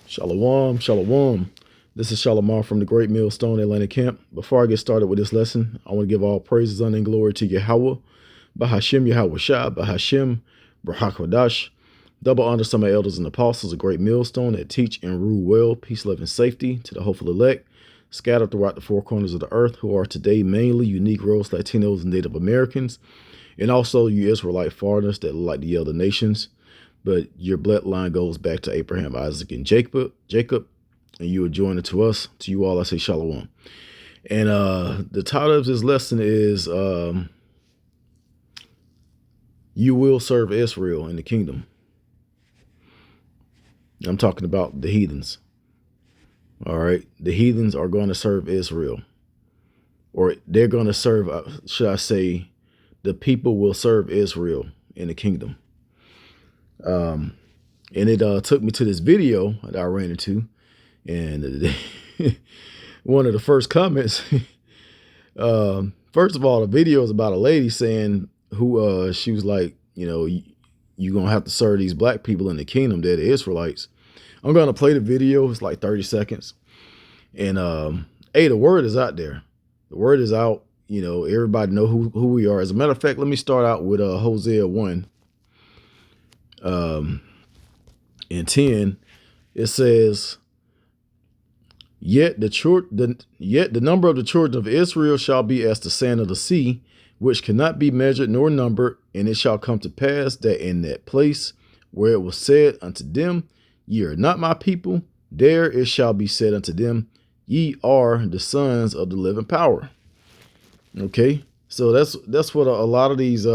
Shalom, shalom. This is Shalom from the Great Millstone Atlanta Camp. Before I get started with this lesson, I want to give all praises, honor, and glory to Yahweh, Bahashem Yahweh Shah, Bahashem Brahakwadash. Double honor to my elders and apostles of Great Millstone that teach and rule well, peace, love, and safety to the hopeful elect, scattered throughout the four corners of the earth, who are today mainly unique Negroes, Latinos, and Native Americans, and also you Israelite foreigners that look like the other nations. But your bloodline goes back to Abraham, Isaac, and Jacob, and you are joined to us. To you all, I say shalom. And the title of this lesson is You Will Serve Israel in the Kingdom. I'm talking about the heathens. All right. The heathens are going to serve Israel. Or they're going to serve, should I say, the people will serve Israel in the kingdom. And it took me to this video that I ran into, and one of the first comments, first of all, the video is about a lady saying who she was like, you're going to have to serve these black people in the kingdom. They're the Israelites. I'm going to play the video. It's like 30 seconds. And hey, the word is out there. The word is out. Everybody know who we are. As a matter of fact, let me start out with Hosea 1. In 10, it says, Yet the number of the children of Israel shall be as the sand of the sea, which cannot be measured nor numbered. And it shall come to pass that in that place where it was said unto them, Ye are not my people, there it shall be said unto them, Ye are the sons of the living power. Okay, so that's what a lot of these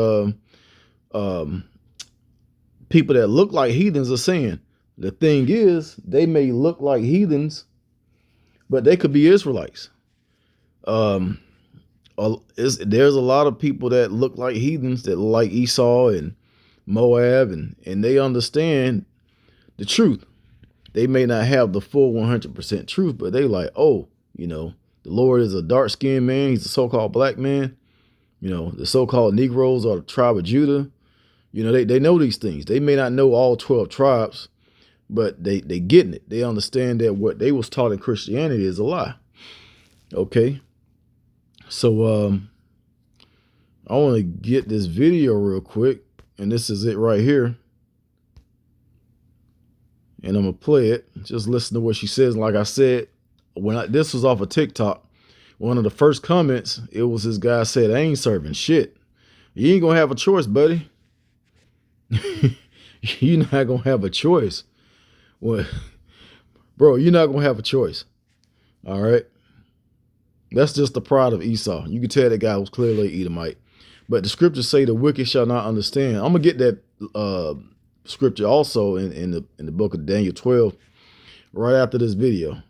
people that look like heathens are saying. The thing is, they may look like heathens, but they could be Israelites. There's a lot of people that look like heathens, that look like Esau and Moab, and they understand the truth. They may not have the full 100% truth, but they like, the Lord is a dark-skinned man. He's a so-called black man. The so-called Negroes are the tribe of Judah. They know these things. They may not know all 12 tribes, but they getting it. They understand that what they was taught in Christianity is a lie. Okay. So I want to get this video real quick, and this is it right here. And I'm going to play it. Just listen to what she says. Like I said, this was off of TikTok. One of the first comments, it was this guy said, I ain't serving shit. You ain't going to have a choice, buddy. You're not going to have a choice. Well, bro, you're not going to have a choice. All right. That's just the pride of Esau. You can tell that guy was clearly Edomite. But the scriptures say the wicked shall not understand. I'm going to get that scripture also in the book of Daniel 12 right after this video.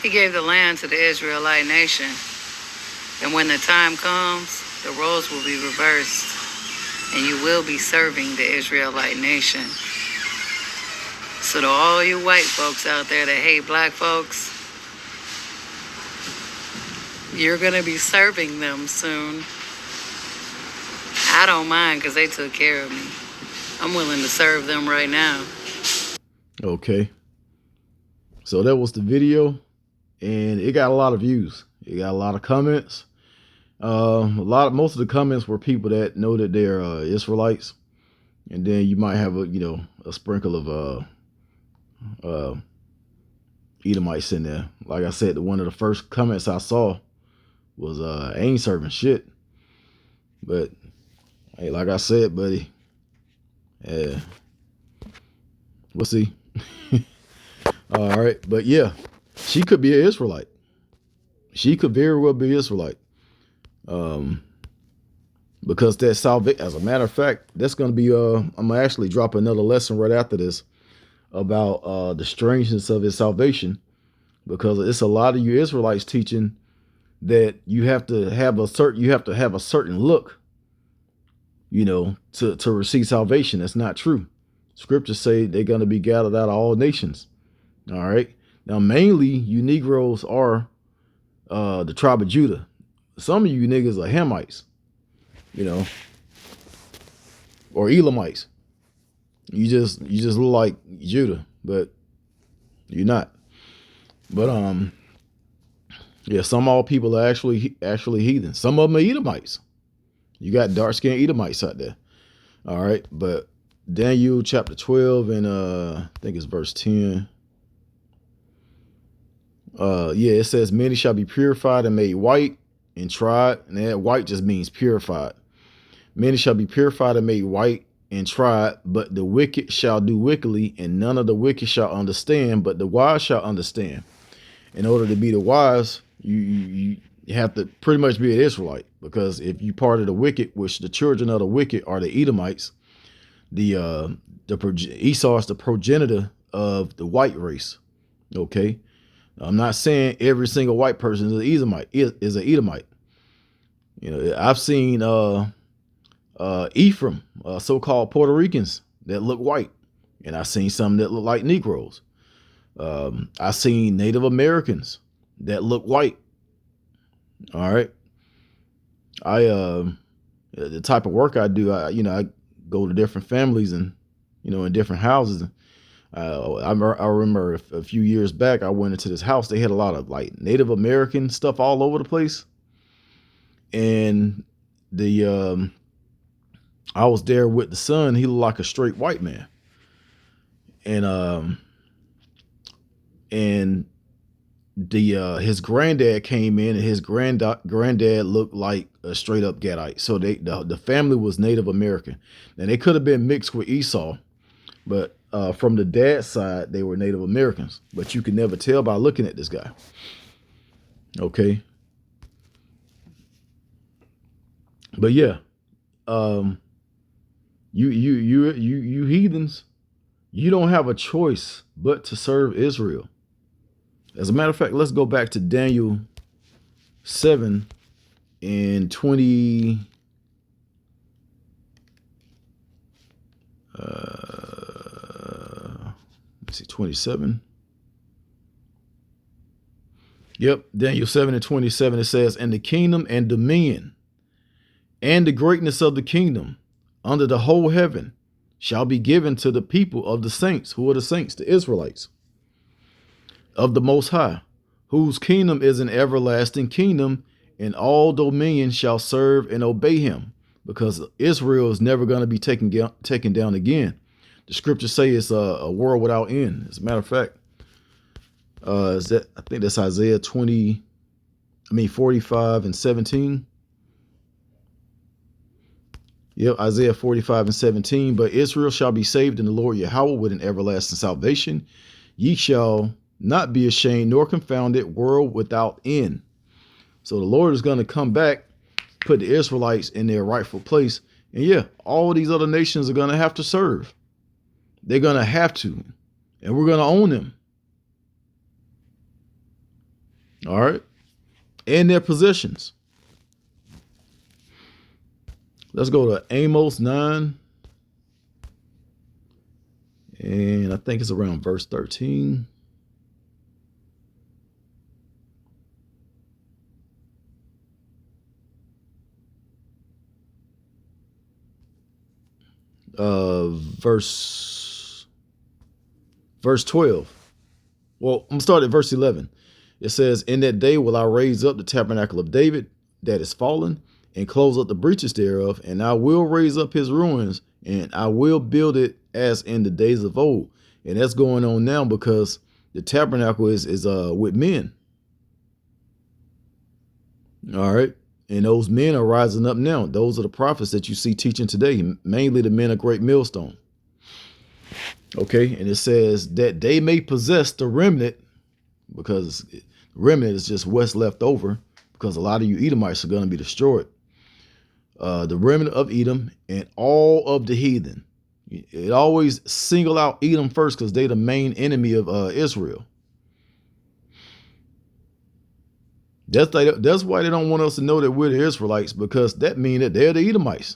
He gave the land to the Israelite nation. And when the time comes, the roles will be reversed. And you will be serving the Israelite nation. So to all you white folks out there that hate black folks, you're going to be serving them soon. I don't mind because they took care of me. I'm willing to serve them right now. Okay. So that was the video, and it got a lot of views. It got a lot of comments. Most of the comments were people that know that they're Israelites, and then you might have a sprinkle of Edomites in there. Like I said, one of the first comments I saw was I ain't serving shit. But hey, like I said, buddy, we'll see. All right, but yeah, she could be an Israelite. She could very well be Israelite. Because that salvation, as a matter of fact, that's going to be, I'm going to actually drop another lesson right after this about the strangeness of his salvation, because it's a lot of you Israelites teaching that you have to have a certain look, to receive salvation. That's not true. Scriptures say they're going to be gathered out of all nations. All right. Now, mainly you Negroes are the tribe of Judah. Some of you niggas are Hamites, or Elamites. You just look like Judah, but You're not. But yeah, some all people are actually heathen. Some of them are Edomites. You got dark skinned Edomites out there. All right, but Daniel chapter 12 and I think it's verse 10. Yeah, it says many shall be purified and made white and tried, and that white just means purified. Many shall be purified and made white and tried, but the wicked shall do wickedly, and none of the wicked shall understand, but the wise shall understand. In order to be the wise, you have to pretty much be an Israelite, because if you part of the wicked, which the children of the wicked are the Edomites, Esau is the progenitor of the white race. Okay, I'm not saying every single white person is an Edomite. Is an Edomite. You know, I've seen Ephraim, so-called Puerto Ricans that look white, and I've seen some that look like Negroes. I've seen Native Americans that look white. All right, the type of work I do, I go to different families and in different houses. I remember a few years back, I went into this house. They had a lot of like Native American stuff all over the place, and I was there with the son. He looked like a straight white man, and his granddad came in, and his granddad looked like a straight up Gadite. So the family was Native American, and they could have been mixed with Esau, but from the dad's side, they were Native Americans, but you can never tell by looking at this guy. Okay. But yeah, you heathens, you don't have a choice but to serve Israel. As a matter of fact, let's go back to Daniel 7 and 20. Let's see, 27. Yep, Daniel 7 and 27, it says, and the kingdom and dominion and the greatness of the kingdom under the whole heaven shall be given to the people of the saints. Who are the saints? The Israelites of the Most High, whose kingdom is an everlasting kingdom, and all dominion shall serve and obey him, because Israel is never going to be taken down again. The scriptures say it's a world without end. As a matter of fact, I think that's Isaiah 45 and 17. Yep, Isaiah 45 and 17. But Israel shall be saved in the Lord Yahweh with an everlasting salvation. Ye shall not be ashamed nor confounded, world without end. So the Lord is going to come back, put the Israelites in their rightful place. And yeah, all of these other nations are going to have to serve. They're going to have to. And we're going to own them. All right. And their possessions. Let's go to Amos 9. And I think it's around verse 13. Verse 12. Well, I'm gonna start at verse 11. It says, in that day will I raise up the tabernacle of David that is fallen, and close up the breaches thereof, and I will raise up his ruins, and I will build it as in the days of old. And that's going on now, because the tabernacle is with men. All right. And those men are rising up now. Those are the prophets that you see teaching today, mainly the men of Great Millstone. Okay. And it says that they may possess the remnant, because the remnant is just what's left over, because a lot of you Edomites are going to be destroyed. The remnant of Edom and all of the heathen. It always single out Edom first, because they're the main enemy of Israel. That's why they don't want us to know that we're the Israelites, because that means that they're the Edomites.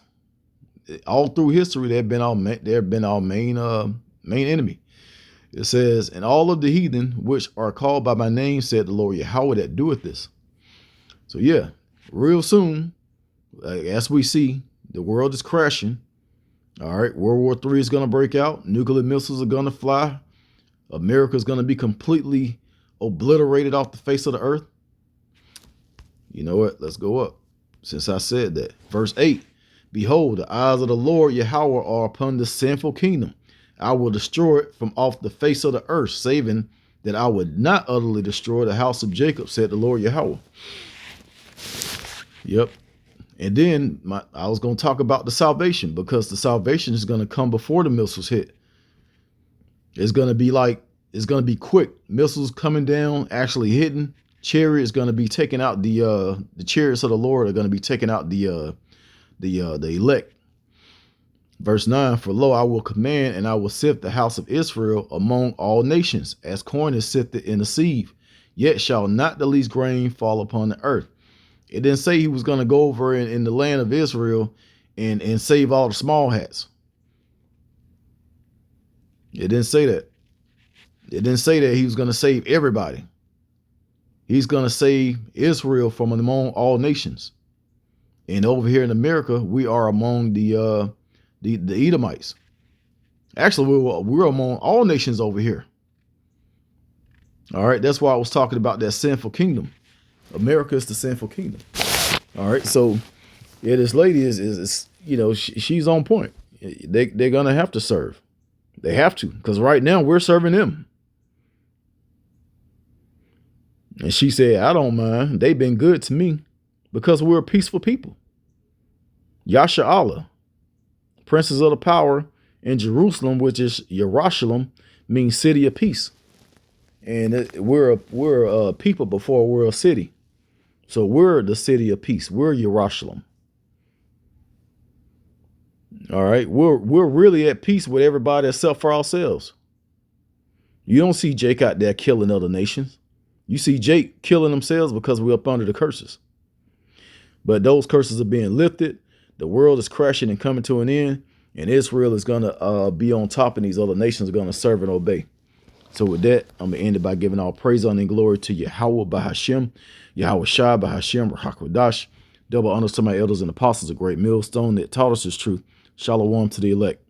All through history, they've been our main enemy. It says, and all of the heathen which are called by my name, said the Lord Yahweh, that doeth this. So yeah, real soon, as we see, the world is crashing. All right, World War III is going to break out. Nuclear missiles are going to fly. America is going to be completely obliterated off the face of the earth? You know what? Let's go up. Since I said that. Verse 8. Behold, the eyes of the Lord Yahweh are upon the sinful kingdom. I will destroy it from off the face of the earth, saving that I would not utterly destroy the house of Jacob, said the Lord Yahweh. Yep. And then I was going to talk about the salvation, because the salvation is going to come before the missiles hit. It's going to be quick. Missiles coming down, actually hitting. Chariots going to be taking out the chariots of the Lord are going to be taking out the elect. Verse 9, for lo, I will command, and I will sift the house of Israel among all nations, as corn is sifted in a sieve. Yet shall not the least grain fall upon the earth. It didn't say he was going to go over in the land of Israel and save all the small hats. It didn't say that. It didn't say that he was going to save everybody. He's going to save Israel from among all nations. And over here in America, we are among the Edomites. Actually, we're among all nations over here. All right, that's why I was talking about that sinful kingdom. America is the sinful kingdom. All right, so yeah, this lady is she's on point. They're gonna have to serve. They have to, because right now we're serving them. And she said, I don't mind. They've been good to me because we're a peaceful people. Yasha Allah, princes of the power in Jerusalem, which is Yerushalayim, means city of peace. And we're a people before we're a city. So we're the city of peace. We're Yerushalayim. All right. We're really at peace with everybody except for ourselves. You don't see Jake out there killing other nations. You see Jake killing themselves because we're up under the curses. But those curses are being lifted. The world is crashing and coming to an end. And Israel is going to be on top, and these other nations are going to serve and obey. So with that, I'm going to end it by giving all praise, honor, and glory to Yahweh Bahashem, Yahweh Shai Bahashem, Rahakwadash. Double honors to my elders and apostles, a great millstone that taught us his truth. Shalom to the elect.